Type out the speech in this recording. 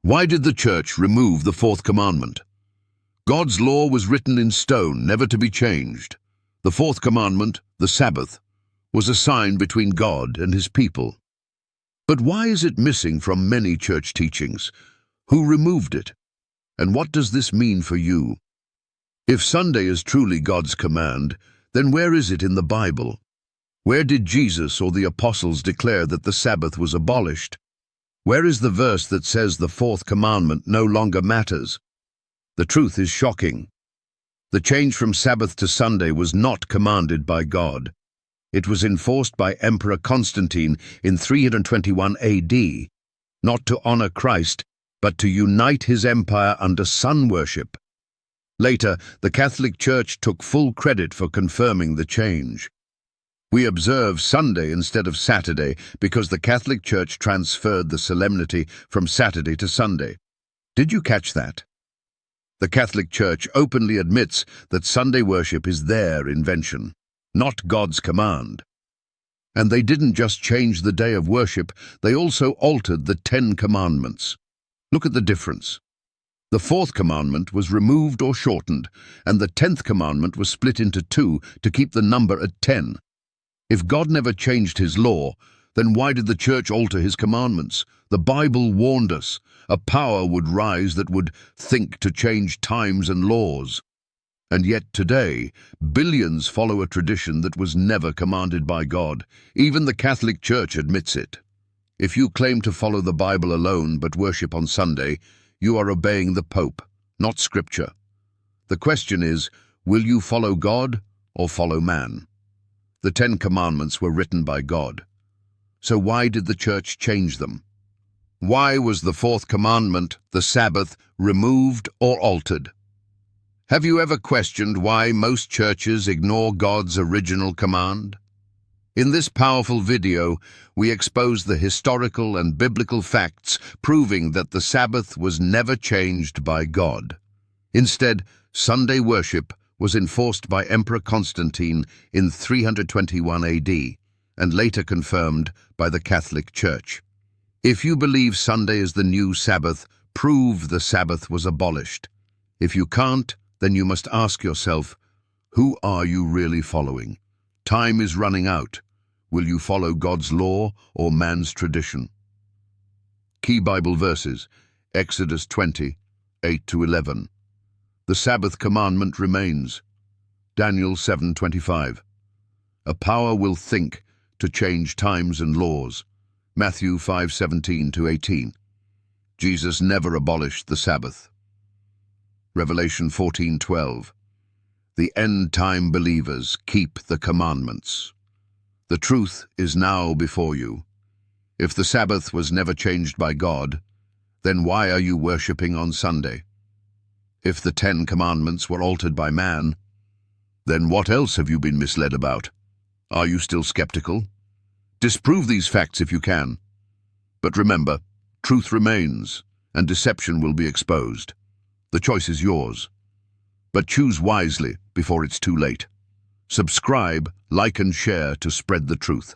Why did the church remove the Fourth Commandment? God's law was written in stone, never to be changed. The Fourth Commandment, the Sabbath, was a sign between God and his people. But why is it missing from many church teachings? Who removed it? And what does this mean for you? If Sunday is truly God's command, then where is it in the Bible? Where did Jesus or the apostles declare that the Sabbath was abolished? Where is the verse that says the Fourth Commandment no longer matters? The truth is shocking. The change from Sabbath to Sunday was not commanded by God. It was enforced by Emperor Constantine in 321 AD, not to honor Christ, but to unite his empire under sun worship. Later, the Catholic Church took full credit for confirming the change. We observe Sunday instead of Saturday because the Catholic Church transferred the solemnity from Saturday to Sunday. Did you catch that? The Catholic Church openly admits that Sunday worship is their invention, not God's command. And they didn't just change the day of worship, they also altered the 10 Commandments. Look at the difference. The Fourth Commandment was removed or shortened, and the 10th Commandment was split into 2 to keep the number at 10. If God never changed his law, then why did the church alter his commandments? The Bible warned us. A power would rise that would think to change times and laws. And yet today, billions follow a tradition that was never commanded by God. Even the Catholic Church admits it. If you claim to follow the Bible alone but worship on Sunday, you are obeying the Pope, not Scripture. The question is, will you follow God or follow man? The 10 Commandments were written by God. So why did the church change them? Why was the Fourth Commandment, the Sabbath, removed or altered? Have you ever questioned why most churches ignore God's original command? In this powerful video, we expose the historical and biblical facts proving that the Sabbath was never changed by God. Instead, Sunday worship was enforced by Emperor Constantine in 321 AD and later confirmed by the Catholic Church. If you believe Sunday is the new Sabbath, prove the Sabbath was abolished. If you can't, then you must ask yourself, who are you really following? Time is running out. Will you follow God's law or man's tradition? Key Bible verses, Exodus 20, 8-11. The Sabbath commandment remains. Daniel 7:25. A power will think to change times and laws. Matthew 5:17-18. Jesus never abolished the Sabbath. Revelation 14:12. The end-time believers keep the commandments. The truth is now before you. If the Sabbath was never changed by God, then why are you worshipping on Sunday? If the 10 Commandments were altered by man, then what else have you been misled about? Are you still skeptical? Disprove these facts if you can. But remember, truth remains, and deception will be exposed. The choice is yours. But choose wisely before it's too late. Subscribe, like and share to spread the truth.